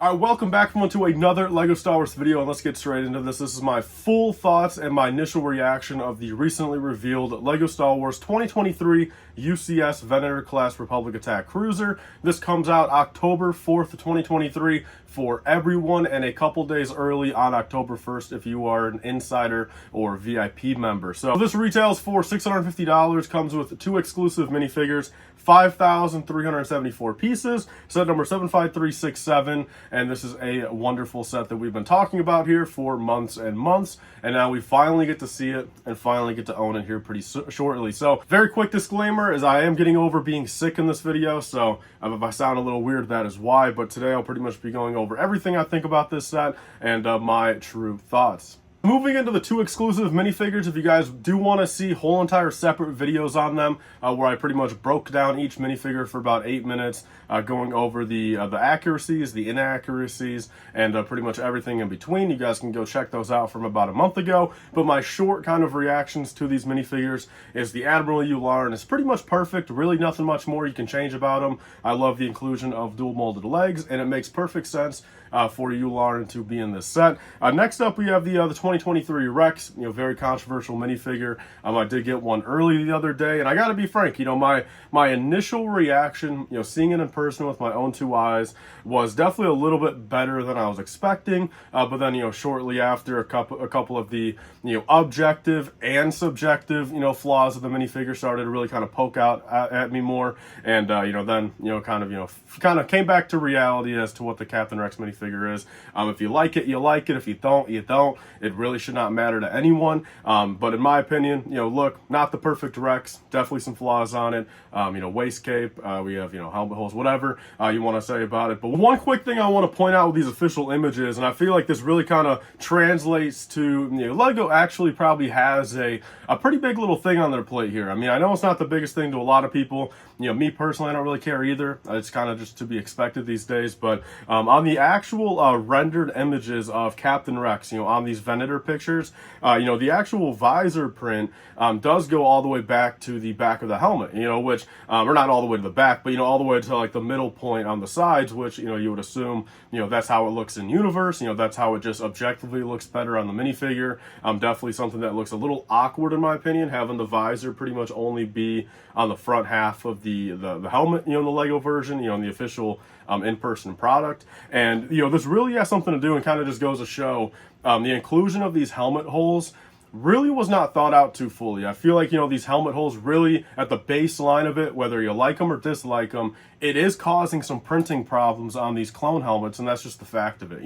Alright, welcome back everyone to another LEGO Star Wars video, and let's get straight into this. This is my full thoughts and my initial reaction of the recently revealed LEGO Star Wars 2023 UCS Venator class Republic Attack Cruiser. This comes out October 4th, 2023 for everyone, and a couple days early on October 1st if you are an insider or VIP member. So this retails for $650, comes with 2 exclusive minifigures, 5,374 pieces, set number 75367, and this is a wonderful set that we've been talking about here for months and months, and now we finally get to see it and finally get to own it here pretty shortly. So very quick disclaimer is I am getting over being sick in this video, so if I sound a little weird, that is why, but today I'll pretty much be going over everything I think about this set and my true thoughts. Moving into the 2 exclusive minifigures, if you guys do want to see whole entire separate videos on them, where I pretty much broke down each minifigure for about 8 minutes, going over the accuracies, the inaccuracies, and pretty much everything in between. You guys can go check those out from about a month ago. But my short kind of reactions to these minifigures is the Admiral Yularen is pretty much perfect. Really nothing much more you can change about them. I love the inclusion of dual molded legs, and it makes perfect sense for Yularen to be in this set. Next up, we have the 2023 Rex, very controversial minifigure. I did get one early the other day, and I gotta be frank, my initial reaction, seeing it in person with my own 2 eyes, was definitely a little bit better than I was expecting. But then, shortly after, a couple of the, objective and subjective, flaws of the minifigure started to really kind of poke out at me more, and then, kind of came back to reality as to what the Captain Rex minifigure is. If you like it, you like it. If you don't, you don't. It really should not matter to anyone. But in my opinion, look, not the perfect Rex. Definitely some flaws on it. Waist cape. We have, helmet holes, whatever you want to say about it. But one quick thing I want to point out with these official images, and I feel like this really kind of translates to, LEGO actually probably has a pretty big little thing on their plate here. I mean, I know it's not the biggest thing to a lot of people. Me personally, I don't really care either. It's kind of just to be expected these days. But on the actual rendered images of Captain Rex, on these Venator pictures, the actual visor print does go all the way back to the back of the helmet, which, or not all the way to the back, but, all the way to like the middle point on the sides, which, you would assume, that's how it looks in universe. That's how it just objectively looks better on the minifigure. Definitely something that looks a little awkward in my opinion, having the visor pretty much only be on the front half of the helmet, the LEGO version, in the official in-person product. And, this really has something to do and kind of just goes to show the inclusion of these helmet holes really was not thought out too fully. I feel like, these helmet holes really at the baseline of it, whether you like them or dislike them, it is causing some printing problems on these clone helmets, and that's just the fact of it.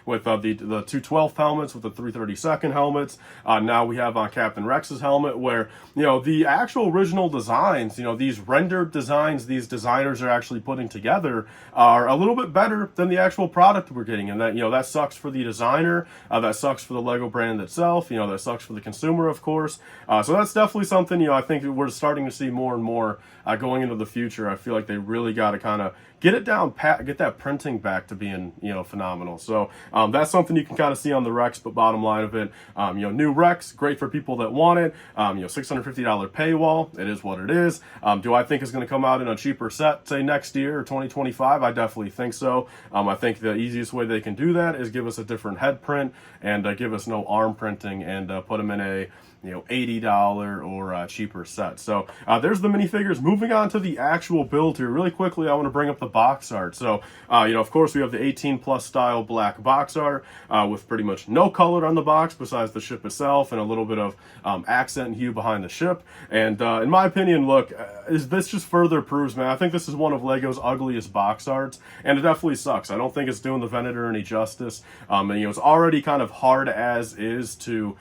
With the 212th helmets, with the 332nd helmets, now we have on Captain Rex's helmet where, the actual original designs, these rendered designs these designers are actually putting together are a little bit better than the actual product we're getting, and that, that sucks for the designer, that sucks for the LEGO brand itself, that sucks for the consumer, of course. So that's definitely something, I think we're starting to see more and more going into the future. I feel like they really got to kind of get it down pat, get that printing back to being, phenomenal. So that's something you can kind of see on the Rex, but bottom line of it, new Rex, great for people that want it. $650 paywall, it is what it is. Do I think it's going to come out in a cheaper set, say next year or 2025? I definitely think so. I think the easiest way they can do that is give us a different head print and give us no arm printing and put them in a $80 or cheaper set. So there's the minifigures. Moving on to the actual build here really quickly, I want to bring up the box art. So of course we have the 18+ style black box art with pretty much no color on the box besides the ship itself and a little bit of accent and hue behind the ship. And in my opinion, look, this just further proves, man, I think this is one of LEGO's ugliest box arts, and it definitely sucks. I don't think it's doing the Venator any justice. And it's already kind of hard as is to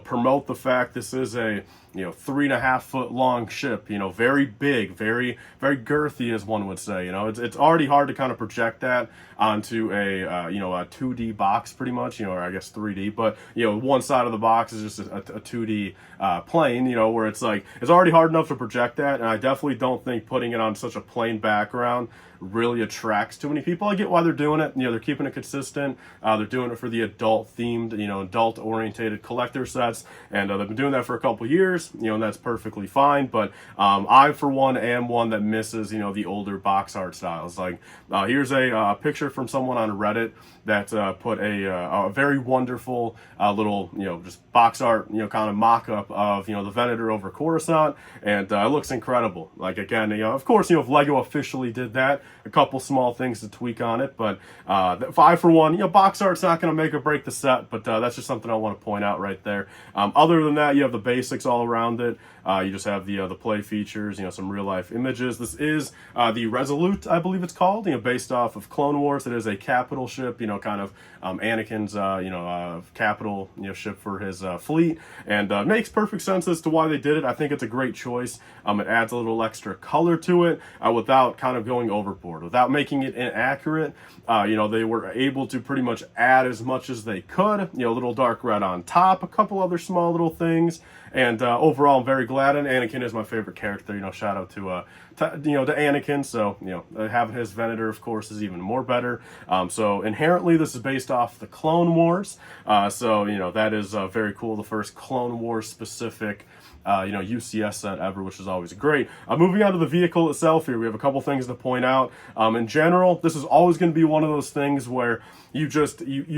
promote the fact this is a 3.5 foot long ship, very big, very girthy, as one would say. It's already hard to kind of project that onto a a 2D box pretty much, or I guess 3D, but one side of the box is just a 2D plane, where it's like it's already hard enough to project that, and I definitely don't think putting it on such a plain background really attracts too many people. I get why they're doing it. You know, they're keeping it consistent. They're doing it for the adult themed, you know, adult orientated collector sets, and they've been doing that for a couple years, you know, and that's perfectly fine. But I, for one, am one that misses, you know, the older box art styles. Like, here's a picture from someone on Reddit that put a very wonderful little, you know, just box art, you know, kind of mock-up of, you know, the Venator over Coruscant, and it looks incredible. Like, again, you know, of course, you know, if LEGO officially did that, a couple small things to tweak on it, but 5 for 1, you know, box art's not going to make or break the set, but that's just something I want to point out right there. Other than that, you have the basics all around it. You just have the play features, you know, some real life images. This is the Resolute, I believe it's called, you know, based off of Clone Wars. It is a capital ship, you know, kind of Anakin's, capital, you know, ship for his fleet, and makes perfect sense as to why they did it. I think it's a great choice. It adds a little extra color to it without kind of going overboard, without making it inaccurate. You know, they were able to pretty much add as much as they could, you know, a little dark red on top, a couple other small little things. And overall, I'm very glad, and Anakin is my favorite character. You know, shout out to Anakin. So, you know, having his Venator, of course, is even more better. So inherently, this is based off the Clone Wars. So, you know, that is very cool. The first Clone Wars specific, you know, UCS set ever, which is always great. Moving on to the vehicle itself here, we have a couple things to point out. In general, this is always going to be one of those things where you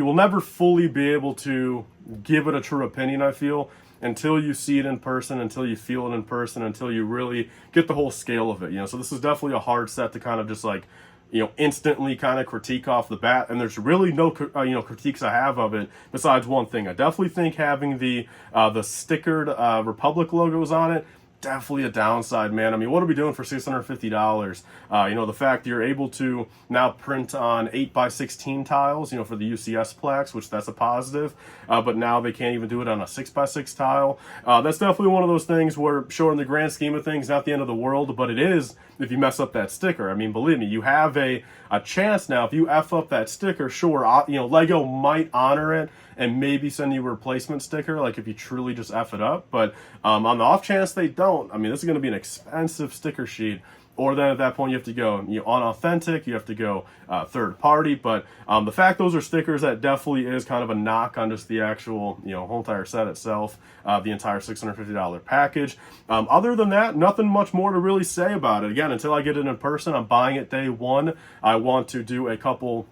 will never fully be able to give it a true opinion, I feel, until you see it in person, until you feel it in person, until you really get the whole scale of it. You know, so this is definitely a hard set to kind of just like, you know, instantly kind of critique off the bat. And there's really no, you know, critiques I have of it besides one thing. I definitely think having the stickered Republic logos on it, definitely a downside, man. I mean, what are we doing for $650? You know, the fact you're able to now print on 8x16 tiles, you know, for the UCS plaques, which that's a positive, but now they can't even do it on a 6x6 tile. That's definitely one of those things where, sure, in the grand scheme of things, not the end of the world, but it is if you mess up that sticker. I mean, believe me, you have a chance now. If you F up that sticker, sure, you know, LEGO might honor it and maybe send you a replacement sticker, like if you truly just F it up. But on the off chance they don't, I mean, this is going to be an expensive sticker sheet. Or then at that point you have to go, you know, unauthentic, you have to go third party. But the fact those are stickers, that definitely is kind of a knock on just the actual, you know, whole entire set itself, the entire $650 package. Other than that, nothing much more to really say about it. Again, until I get it in person, I'm buying it day one. I want to do a couple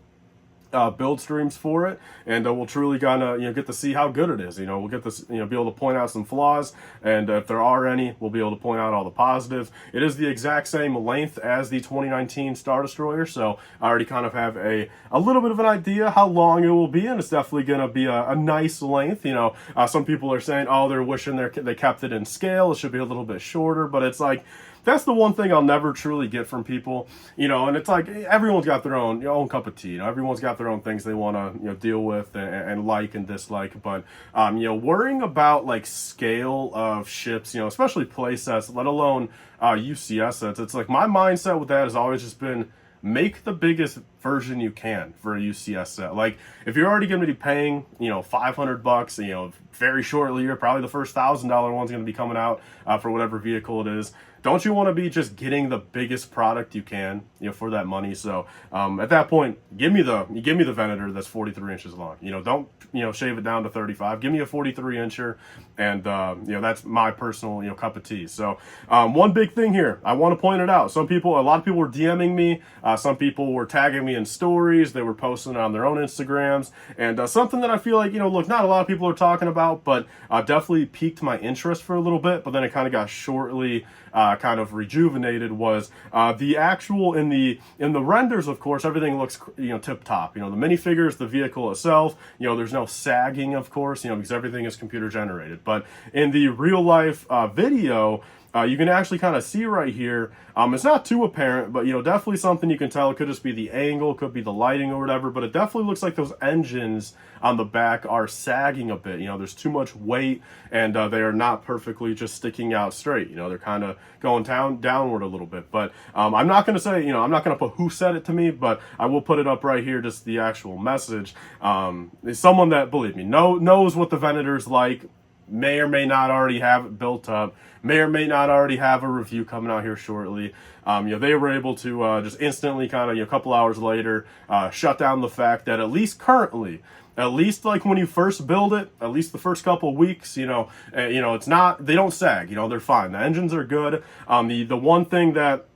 build streams for it, and we'll truly gonna, you know, get to see how good it is. You know, we'll get this, you know, be able to point out some flaws, and if there are any, we'll be able to point out all the positives. It is the exact same length as the 2019 Star Destroyer, so I already kind of have a little bit of an idea how long it will be, and it's definitely gonna be a nice length. You know, some people are saying, oh, they're wishing they kept it in scale, it should be a little bit shorter, but it's like, that's the one thing I'll never truly get from people, you know, and it's like everyone's got their own cup of tea, you know, everyone's got their own things they want to, you know, deal with and like and dislike, but, you know, worrying about like scale of ships, you know, especially play sets, let alone UCS sets, it's like my mindset with that has always just been, make the biggest version you can for a UCS set. Like, if you're already going to be paying, you know, $500, you know, very shortly, you're probably the first $1,000 one's going to be coming out for whatever vehicle it is. Don't you want to be just getting the biggest product you can, you know, for that money? So at that point, give me the Venator that's 43 inches long. You know, don't, you know, shave it down to 35. Give me a 43 incher, and you know, that's my personal, you know, cup of tea. So one big thing here, I want to point it out. A lot of people were DMing me. Some people were tagging me in stories. They were posting on their own Instagrams, and something that I feel like, you know, look, not a lot of people are talking about, but definitely piqued my interest for a little bit. But then it kind of got shortly kind of rejuvenated, was the actual in the renders. Of course, everything looks, you know, tip top. You know, the minifigures, the vehicle itself, you know, there's no sagging, of course, you know, because everything is computer generated. But in the real life video, you can actually kind of see right here, it's not too apparent, but, you know, definitely something you can tell. It could just be the angle, could be the lighting or whatever, but it definitely looks like those engines on the back are sagging a bit. You know, there's too much weight, and they are not perfectly just sticking out straight. You know, they're kind of going downward a little bit. But I'm not going to say, you know, I'm not going to put who said it to me, but I will put it up right here, just the actual message. Someone that, believe me, knows what the Venator's like, may or may not already have it built up, may or may not already have a review coming out here shortly. They were able to just instantly kind of, a couple hours later, shut down the fact that at least currently, at least like when you first build it, at least the first couple weeks, it's not, they don't sag, they're fine. The engines are good. The one thing that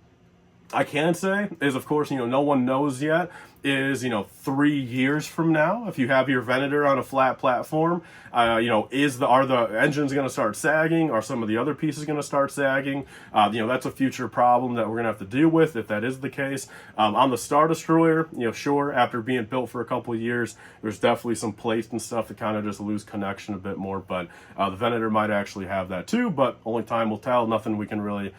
I can say is, of course, no one knows yet, is 3 years from now, if you have your Venator on a flat platform, are the engines going to start sagging? Are some of the other pieces going to start sagging? That's a future problem that we're going to have to deal with if that is the case. On the Star Destroyer, sure, after being built for a couple of years, there's definitely some plates and stuff that kind of just lose connection a bit more, but the Venator might actually have that too, but only time will tell. Nothing we can really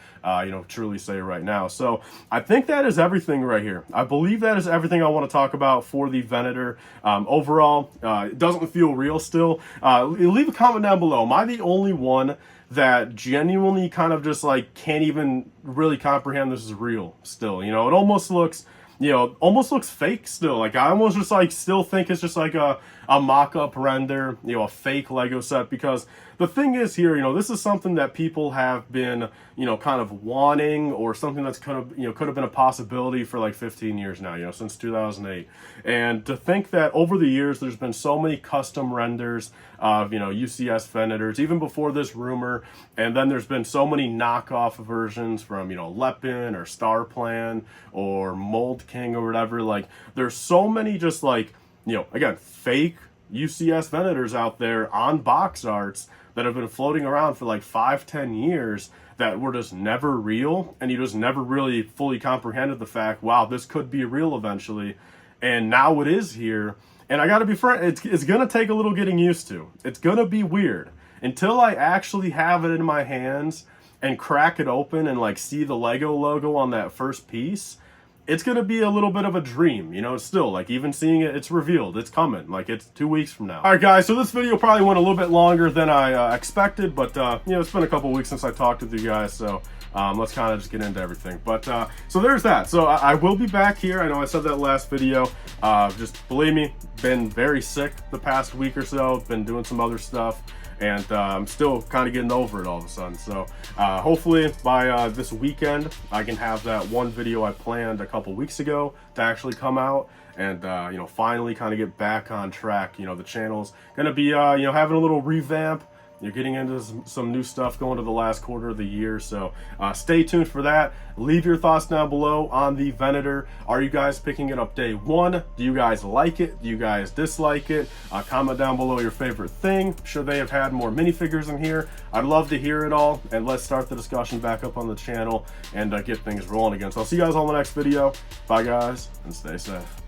truly say right now. So I think that is everything right here. I believe that is everything I want to talk about for the Venator. Overall, it doesn't feel real still. Leave a comment down below. Am I the only one that genuinely kind of just like can't even really comprehend this is real still? It almost looks, almost looks fake still. Like I almost just like still think it's just like a mock-up render, a fake Lego set, because the thing is here, this is something that people have been, kind of wanting, or something that's kind of, could have been a possibility for like 15 years now, since 2008. And to think that over the years, there's been so many custom renders of, UCS Venators, even before this rumor. And then there's been so many knockoff versions from, Lepin or Star Plan or Mold King or whatever. Like there's so many just like, again, fake UCS Venators out there on box arts that have been floating around for like 5-10 years that were just never real, and you just never really fully comprehended the fact, wow, this could be real eventually, and now it is here. And I gotta be frank, it's gonna take a little getting used to. It's gonna be weird until I actually have it in my hands and crack it open and like see the Lego logo on that first piece. It's going to be a little bit of a dream, still, like even seeing it, it's revealed, it's coming, like it's 2 weeks from now. All right, guys, so this video probably went a little bit longer than I expected, but, it's been a couple weeks since I talked with you guys, so let's kind of just get into everything. But, so there's that. So I will be back here. I know I said that last video. Just believe me, been very sick the past week or so, been doing some other stuff. And I'm still kind of getting over it all of a sudden. So hopefully by this weekend, I can have that one video I planned a couple weeks ago to actually come out, and finally kind of get back on track. The channel's gonna be having a little revamp. You're getting into some new stuff going to the last quarter of the year, so stay tuned for that. Leave your thoughts down below on the Venator. Are you guys picking it up day one? Do you guys like it? Do you guys dislike it? Comment down below your favorite thing. Should they have had more minifigures in here? I'd love to hear it all, and let's start the discussion back up on the channel and get things rolling again. So I'll see you guys on the next video. Bye, guys, and stay safe.